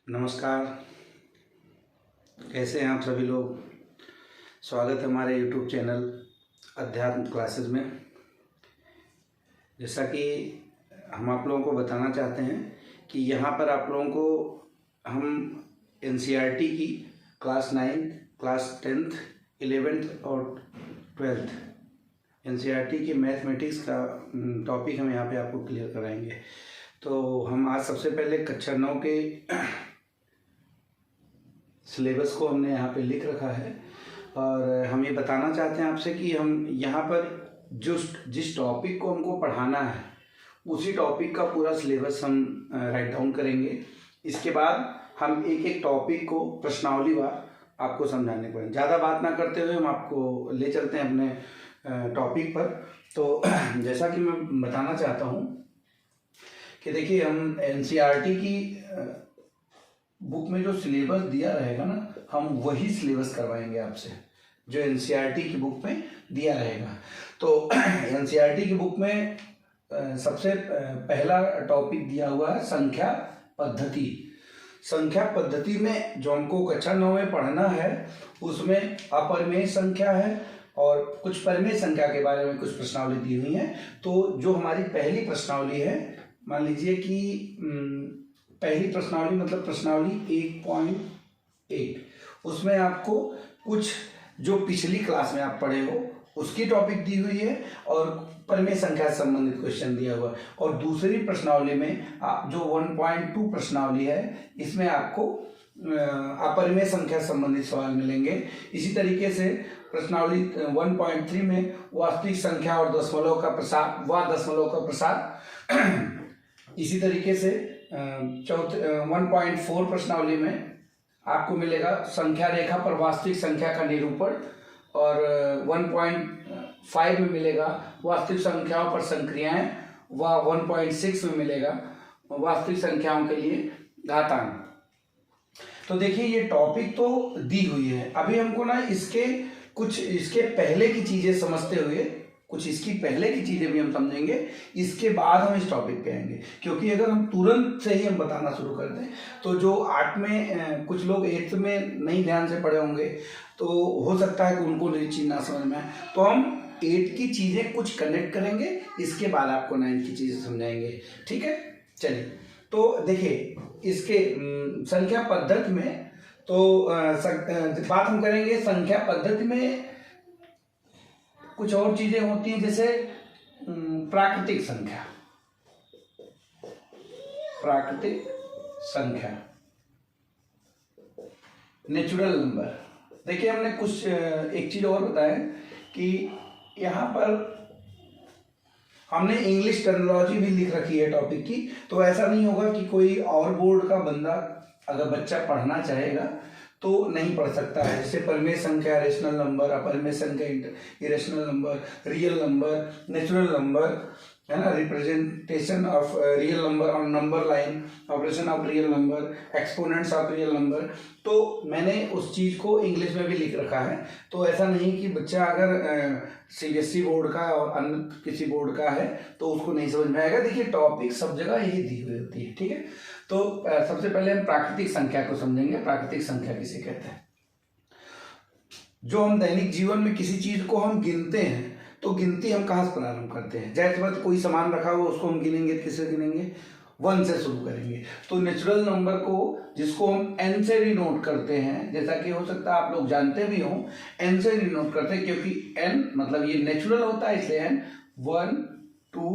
नमस्कार। कैसे हैं आप सभी लोग। स्वागत है हमारे YouTube चैनल अध्यात्म क्लासेस में। जैसा कि हम आप लोगों को बताना चाहते हैं कि यहाँ पर आप लोगों को हम NCERT की क्लास 9, क्लास 10th, 11th और 12th NCERT की मैथमेटिक्स का टॉपिक हम यहाँ पे आपको क्लियर कराएंगे। तो हम आज सबसे पहले कक्षा 9 के सिलेबस को हमने यहाँ पे लिख रखा है और हम ये बताना चाहते हैं आपसे कि हम यहाँ पर जिस टॉपिक को हमको पढ़ाना है उसी टॉपिक का पूरा सिलेबस हम राइट डाउन करेंगे। इसके बाद हम एक एक टॉपिक को प्रश्नावलीवार आपको समझाने को है। ज़्यादा बात ना करते हुए हम आपको ले चलते हैं अपने टॉपिक पर। तो जैसा कि मैं बताना चाहता हूँ कि देखिए, हम NCERT की बुक में जो सिलेबस दिया रहेगा ना, हम वही सिलेबस करवाएंगे आपसे जो NCERT की बुक में दिया रहेगा। तो NCERT की बुक में सबसे पहला टॉपिक दिया हुआ है संख्या पद्धति। संख्या पद्धति में जो हमको कक्षा 9 में पढ़ना है उसमें अपरिमेय संख्या है और कुछ परिमेय संख्या के बारे में कुछ प्रश्नावली दी हुई है। तो जो हमारी पहली प्रश्नावली है, मान लीजिए कि पहली प्रश्नावली मतलब प्रश्नावली 1.1, उसमें आपको कुछ जो पिछली क्लास में आप पढ़े हो उसकी टॉपिक दी हुई है और परिमेय संख्या से संबंधित क्वेश्चन दिया हुआ है। और दूसरी प्रश्नावली में आप जो 1.2 प्रश्नावली है, इसमें आपको अपरिमेय संख्या से संबंधित सवाल मिलेंगे। इसी तरीके से प्रश्नावली 1.3 में वास्तविक संख्या और दशमलव का प्रसार इसी तरीके से 1.4 प्रश्नावली में आपको मिलेगा संख्या रेखा पर वास्तविक संख्या का निरूपण और 1.5 में मिलेगा वास्तविक संख्याओं पर संक्रियाएं व 1.6 में मिलेगा वास्तविक संख्याओं के लिए घातांक। तो देखिए, ये टॉपिक तो दी हुई है। अभी हमको ना इसके पहले की चीजें समझते हुए कुछ इसकी पहले की चीजें भी हम समझेंगे, इसके बाद हम इस टॉपिक पे आएंगे। क्योंकि अगर हम तुरंत से ही हम बताना शुरू कर दें तो जो 8 में कुछ लोग 8th में नहीं ध्यान से पढ़े होंगे तो हो सकता है कि उनको नई चीज ना समझ में आए। तो हम 8 की चीजें कुछ कनेक्ट करेंगे, इसके बाद आपको 9 की चीजें समझाएंगे। ठीक है, चलिए। तो देखिए, इसके संख्या पद्धति में तो बात हम करेंगे। संख्या पद्धति में कुछ और चीजें होती हैं, जैसे प्राकृतिक संख्या, नेचुरल नंबर। देखिए, हमने कुछ एक चीज और बताया कि यहाँ पर हमने इंग्लिश टर्मिनोलॉजी भी लिख रखी है टॉपिक की। तो ऐसा नहीं होगा कि कोई और बोर्ड का बंदा अगर बच्चा पढ़ना चाहेगा तो नहीं पढ़ सकता है। जैसे परिमेय संख्या, रेशनल नंबर, अपरिमेय संख्या, irrational number, real number, natural number, है ना, representation of real number on number line, operation of real number, exponents of real number. तो मैंने उस चीज को इंग्लिश में भी लिख रखा है। तो ऐसा नहीं कि बच्चा अगर CBSE बोर्ड का और अन्य किसी बोर्ड का है तो उसको नहीं समझ में आएगा। देखिए, टॉपिक सब जगह यही दी हुई होती है। ठीक है, तो सबसे पहले हम प्राकृतिक संख्या को समझेंगे। प्राकृतिक संख्या किसे कहते हैं? जो हम दैनिक जीवन में किसी चीज को हम गिनते हैं, तो गिनती हम कहाँ से प्रारंभ करते हैं? जैसे बात कोई सामान रखा हुआ उसको हम गिनेंगे, किससे गिनेंगे? 1 से शुरू करेंगे। तो नेचुरल नंबर को, जिसको हम n से डिनोट करते हैं, जैसा कि हो सकता है आप लोग जानते भी हो, n से डिनोट करते हैं क्योंकि n मतलब ये नेचुरल होता है, इसलिए n 1 2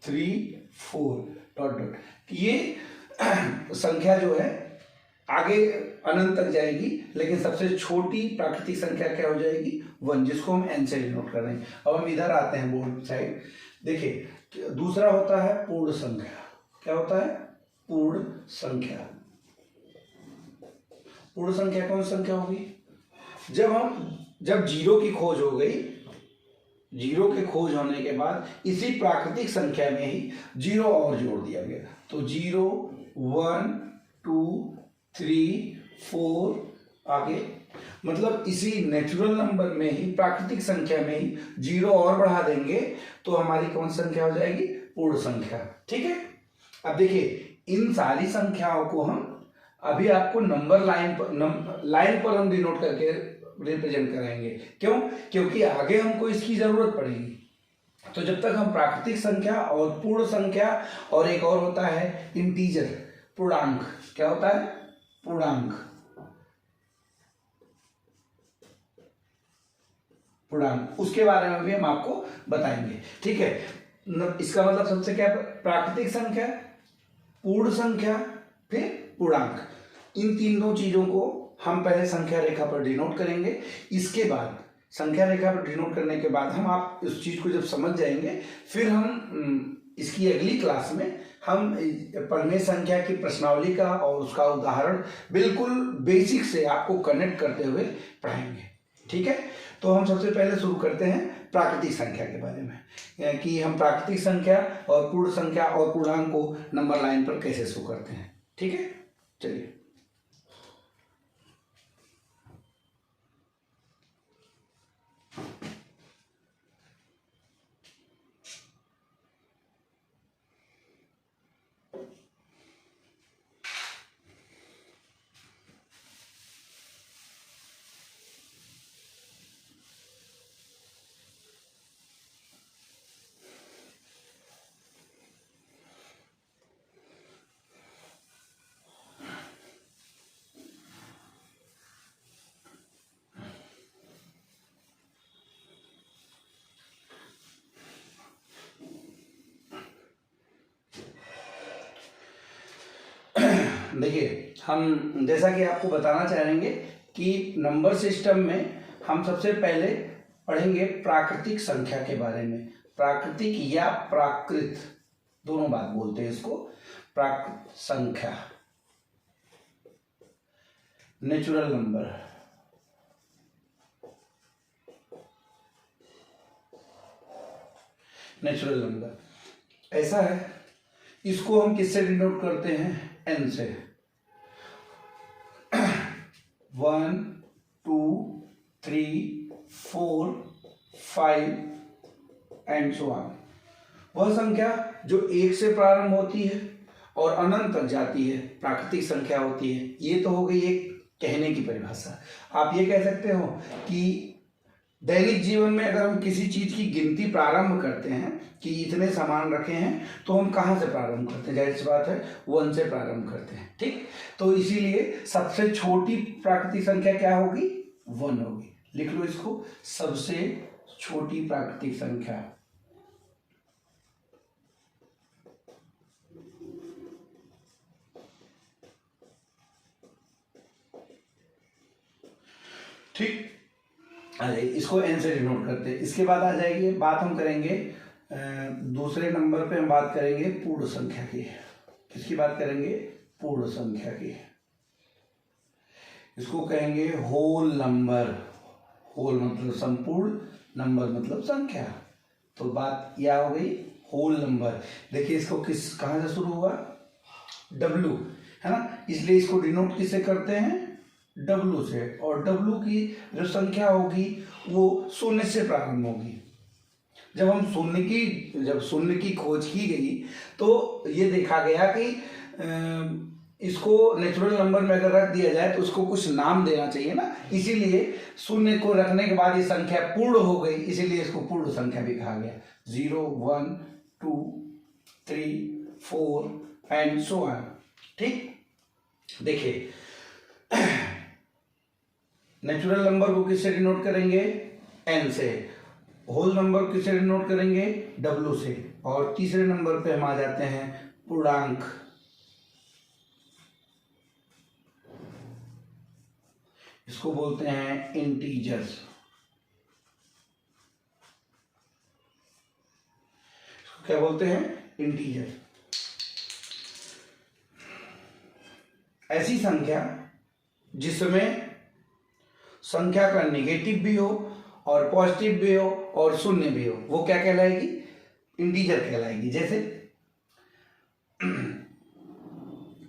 3 4 डॉट डॉट। ये संख्या जो है आगे अनंत तक जाएगी, लेकिन सबसे छोटी प्राकृतिक संख्या क्या हो जाएगी? 1, जिसको हम n से डिनोट कर रहे हैं। अब हम इधर आते हैं बोर्ड साइड। देखिए, दूसरा होता है पूर्ण संख्या। क्या होता है? पूर्ण संख्या। पूर्ण संख्या कौन सी संख्या होगी? जब जीरो की खोज हो गई, जीरो के खोज होने के बाद इसी प्राकृतिक संख्या में ही जीरो और जोड़ दिया गया। तो 0 1 2 3 4 आगे, मतलब इसी नेचुरल नंबर में ही, प्राकृतिक संख्या में ही जीरो और बढ़ा देंगे तो हमारी कौन संख्या हो जाएगी? पूर्ण संख्या। ठीक है, अब देखिए, इन सारी संख्याओं को हम अभी आपको नंबर लाइन पर हम डिनोट करके रिप्रेजेंट कराएंगे। क्यों? क्योंकि आगे हमको इसकी जरूरत पड़ेगी। तो जब तक हम प्राकृतिक संख्या और पूर्ण संख्या और एक और होता है इंटीजर, पूर्णांक, क्या होता है? पूर्णांक, पूर्णांक, उसके बारे में भी हम आपको बताएंगे। ठीक है, इसका मतलब सबसे क्या, प्राकृतिक संख्या, पूर्ण संख्या, फिर पूर्णांक, इन तीनों चीजों को हम पहले संख्या रेखा पर डिनोट करेंगे। इसके बाद संख्या रेखा पर डिनोट करने के बाद हम आप उस चीज को जब समझ जाएंगे, फिर हम इसकी अगली क्लास में हम पढ़ने संख्या की प्रश्नावली का और उसका उदाहरण बिल्कुल बेसिक से आपको कनेक्ट करते हुए पढ़ाएंगे। ठीक है, तो हम सबसे पहले शुरू करते हैं प्राकृतिक संख्या के बारे में, कि हम प्राकृतिक संख्या और पूर्ण संख्या और पूर्णांक को नंबर लाइन पर कैसे शो करते हैं। ठीक है, चलिए। देखिए, हम जैसा कि आपको बताना चाहेंगे कि नंबर सिस्टम में हम सबसे पहले पढ़ेंगे प्राकृतिक संख्या के बारे में। प्राकृतिक या प्राकृत दोनों बात बोलते हैं इसको। प्राकृत संख्या, नेचुरल नंबर, नेचुरल नंबर ऐसा है, इसको हम किससे डिनोट करते हैं? एन से। 1 2 3 4 5 एंड सो ऑन। वह संख्या जो 1 से प्रारंभ होती है और अनंत तक जाती है प्राकृतिक संख्या होती है। ये तो हो गई एक कहने की परिभाषा। आप ये कह सकते हो कि दैनिक जीवन में अगर हम किसी चीज की गिनती प्रारंभ करते हैं कि इतने सामान रखे हैं, तो हम कहाँ से प्रारंभ करते हैं? जाहिर सी बात है 1 से प्रारंभ करते हैं। ठीक, तो इसीलिए सबसे छोटी प्राकृतिक संख्या क्या होगी? 1 होगी। लिख लो इसको, सबसे छोटी प्राकृतिक संख्या। ठीक, अरे इसको एन से डिनोट करते हैं। इसके बाद आ जाएगी बात, हम करेंगे दूसरे नंबर पे हम बात करेंगे पूर्ण संख्या की। किसकी बात करेंगे? पूर्ण संख्या की। इसको कहेंगे होल नंबर। होल मतलब संपूर्ण, नंबर मतलब संख्या। तो बात क्या हो गई? Whole number. देखिए इसको कहां से शुरू हुआ? W, है ना, इसलिए इसको डिनोट किससे करते हैं? W से। और W की जो संख्या होगी वो 0 से प्रारंभ होगी। जब शून्य की खोज की गई तो ये देखा गया कि इसको नेचुरल नंबर में अगर रख दिया जाए तो उसको कुछ नाम देना चाहिए ना, इसीलिए 0 को रखने के बाद ये संख्या पूर्ण हो गई, इसीलिए इसको पूर्ण संख्या भी कहा गया। 0 1 2 3 4 एंड सो ऑन। ठीक, देखिए नेचुरल नंबर को किससे डिनोट करेंगे? एन से। होल नंबर को किससे डिनोट करेंगे? W से। और तीसरे नंबर पे हम आ जाते हैं पूर्णांक। इसको बोलते हैं इंटीजर्स। इसको क्या बोलते हैं? इंटीजर। ऐसी संख्या जिसमें संख्या का नेगेटिव भी हो और पॉजिटिव भी हो और शून्य भी हो, वो क्या कहलाएगी? इंटीजर कहलाएगी। जैसे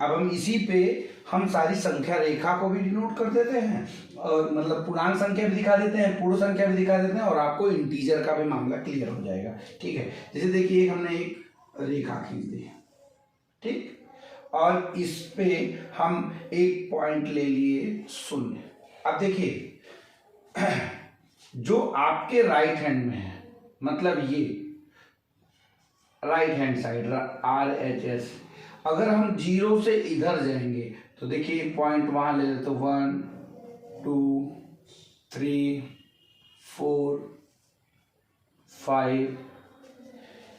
अब हम इसी पे हम सारी संख्या रेखा को भी डिनोट कर देते हैं और मतलब पूर्णांक संख्या भी दिखा देते हैं, पूर्ण संख्या भी दिखा देते हैं और आपको इंटीजर का भी मामला क्लियर हो जाएगा। ठीक है, जैसे देखिए हमने एक रेखा खींच दी, ठीक, और इस पे हम एक पॉइंट ले लिए 0। अब देखिए जो आपके राइट हैंड में है, मतलब ये राइट हैंड साइड RHS, अगर हम 0 से इधर जाएंगे तो देखिए पॉइंट वहां ले लेते तो 1 2 3 4 5,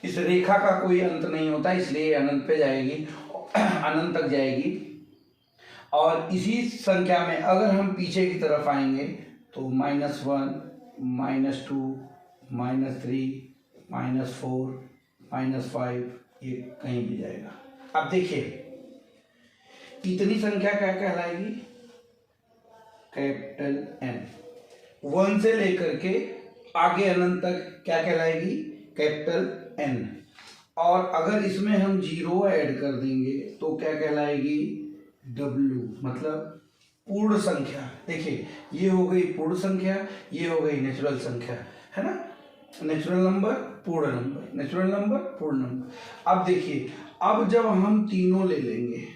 इस रेखा का कोई अंत नहीं होता, इसलिए अनंत पे जाएगी, अनंत तक जाएगी। और इसी संख्या में अगर हम पीछे की तरफ आएंगे तो -1 -2 -3 -4 -5, ये कहीं भी जाएगा। अब देखिए इतनी संख्या क्या कहलाएगी? Capital N। 1 से लेकर के आगे अनंत तक क्या कहलाएगी? Capital N। और अगर इसमें हम 0 ऐड कर देंगे तो क्या कहलाएगी? W, मतलब पूर्ण संख्या। देखिए ये हो गई पूर्ण संख्या, ये हो गई नेचुरल संख्या, है ना? नेचुरल नंबर, पूर्ण नंबर, नेचुरल नंबर, पूर्ण नंबर। अब देखिए, अब जब हम तीनों ले लेंगे,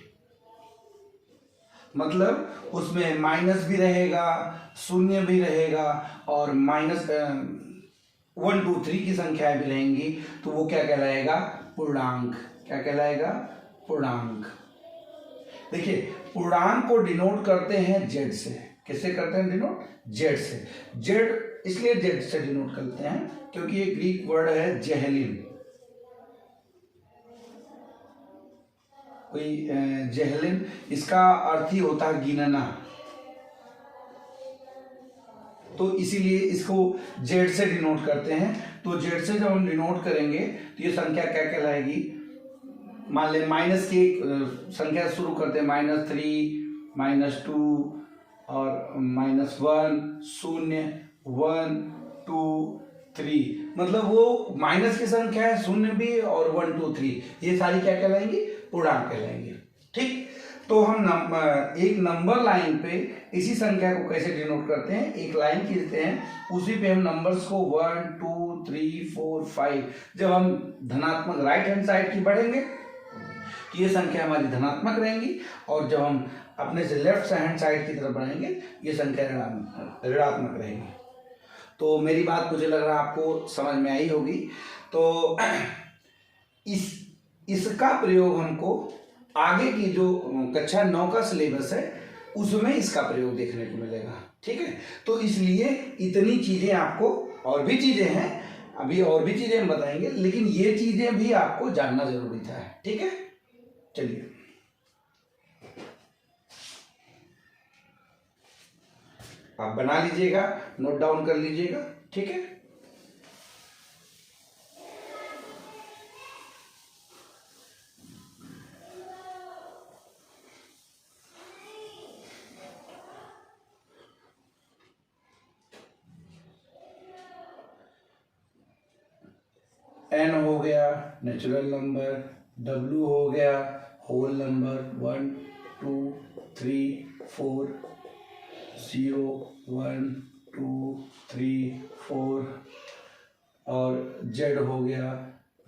मतलब उसमें माइनस भी रहेगा, शून्य भी रहेगा और -1 2 3 की संख्याएं भी रहेंगी, तो वो क्या कहलाएगा? पूर्णांक। क्या कहलाएगा? पूर्णांक। देखिए पूर्णांक को डिनोट करते हैं जेड से। किससे करते हैं डिनोट? जेड से। जेड इसलिए जेड से डिनोट करते हैं क्योंकि ये ग्रीक वर्ड है जेहलिन। कोई जेहलिन, इसका अर्थ ही होता है गिनना, तो इसीलिए इसको जेड से डिनोट करते हैं। तो जेड से जब हम डिनोट करेंगे तो ये संख्या क्या कहलाएगी? मान ले माइनस की संख्या शुरू करते हैं, -3 -2 और -1 0 1 2 3, मतलब वो माइनस की संख्या है, शून्य भी और 1 2 3, ये सारी क्या कहलाएंगी? पूर्णांक कहलाएंगे। ठीक, तो हम एक नंबर लाइन पे इसी संख्या को कैसे डिनोट करते हैं? एक लाइन खींचते हैं, उसी पे हम नंबर्स को 1 2 3 4 5, जब हम धनात्मक राइट हैंड साइड की बढ़ेंगे तो ये संख्या हमारी धनात्मक रहेंगी, और जब हम अपने से लेफ्ट हैंड साइड की तरफ बढ़ेंगे ये संख्या ऋणात्मक रहेगी। तो मेरी बात मुझे लग रहा है आपको समझ में आई होगी। तो इसका प्रयोग हमको आगे की जो कक्षा 9 का सिलेबस है उसमें इसका प्रयोग देखने को मिलेगा। ठीक है, तो इसलिए इतनी चीजें आपको, और भी चीजें हैं, अभी और भी चीजें हम बताएंगे, लेकिन ये चीजें भी आपको जानना जरूरी था। ठीक है, चलिए आप बना लीजिएगा, नोट डाउन कर लीजिएगा। ठीक है, n हो गया नेचुरल नंबर, w हो गया होल नंबर 1 2 3 4 0 1 2 3 4, और z हो गया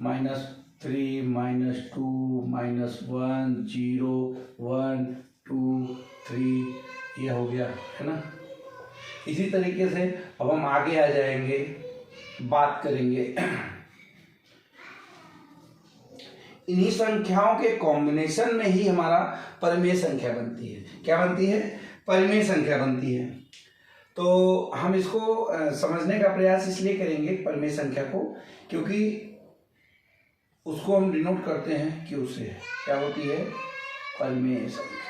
-3 -2 -1 0 1 2 3, ये हो गया, है ना? इसी तरीके से अब हम आगे आ जाएंगे, बात करेंगे इन्हीं संख्याओं के कॉम्बिनेशन में ही हमारा परिमेय संख्या बनती है। क्या बनती है? परिमेय संख्या बनती है। तो हम इसको समझने का प्रयास इसलिए करेंगे परिमेय संख्या को, क्योंकि उसको हम डिनोट करते हैं क्यू से। क्या होती है? परिमेय संख्या।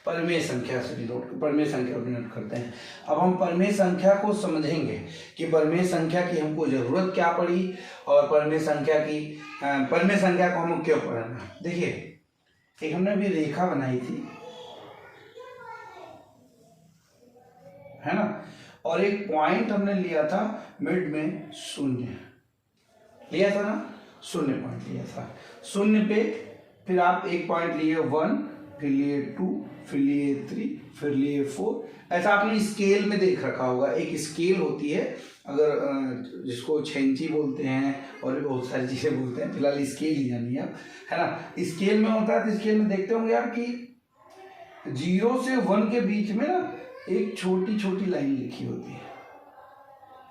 परिमेय संख्या से परिमेय संख्या को डिनोट करते हैं। अब हम परिमेय संख्या को समझेंगे कि परिमेय संख्या की हमको जरूरत क्या पड़ी, और परिमेय संख्या को हमको क्यों पढ़ना। देखिए एक हमने अभी रेखा बनाई थी, है ना, और एक पॉइंट हमने लिया था मिड में, शून्य लिया था ना, शून्य पॉइंट लिया था। शून्य पे फिर आप एक पॉइंट लिए 1, फिर लिए 2, फिर लिए 3, फिर लिए 4। ऐसा आपने स्केल में देख रखा होगा, एक स्केल होती है, अगर जिसको छेंची बोलते हैं और भी बहुत सारी चीज़ें बोलते हैं, फिलहाल स्केल ही जानिए आप, है ना। स्केल में होता है तो स्केल में देखते होंगे यार कि 0 से 1 के बीच में ना एक छोटी छोटी लाइन लिखी होती है,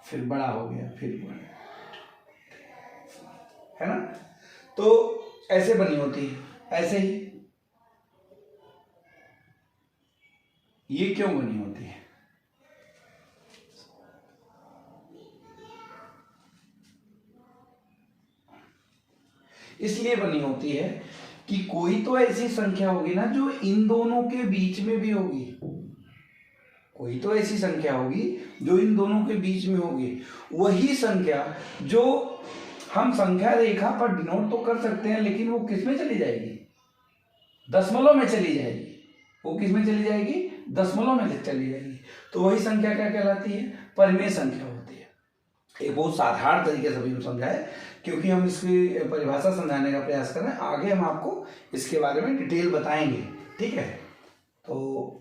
फिर बड़ा हो गया, फिर बड़ा, है ना। तो ऐसे बनी होती है। ऐसे ही ये क्यों बनी होती है? इसलिए बनी होती है कि कोई तो ऐसी संख्या होगी ना जो इन दोनों के बीच में भी होगी, कोई तो ऐसी संख्या होगी जो इन दोनों के बीच में होगी। वही संख्या जो हम संख्या रेखा पर डिनोट तो कर सकते हैं, लेकिन वो किस में चली जाएगी? दशमलव में चली जाएगी। वो किस में चली जाएगी? दशमलव में चली जाएगी। तो वही संख्या क्या कहलाती है? परिमेय संख्या होती है। एक बहुत साधारण तरीके से भी हम समझाए, क्योंकि हम इसकी परिभाषा समझाने का प्रयास कर रहे हैं। आगे हम आपको इसके बारे में डिटेल बताएंगे, ठीक है। तो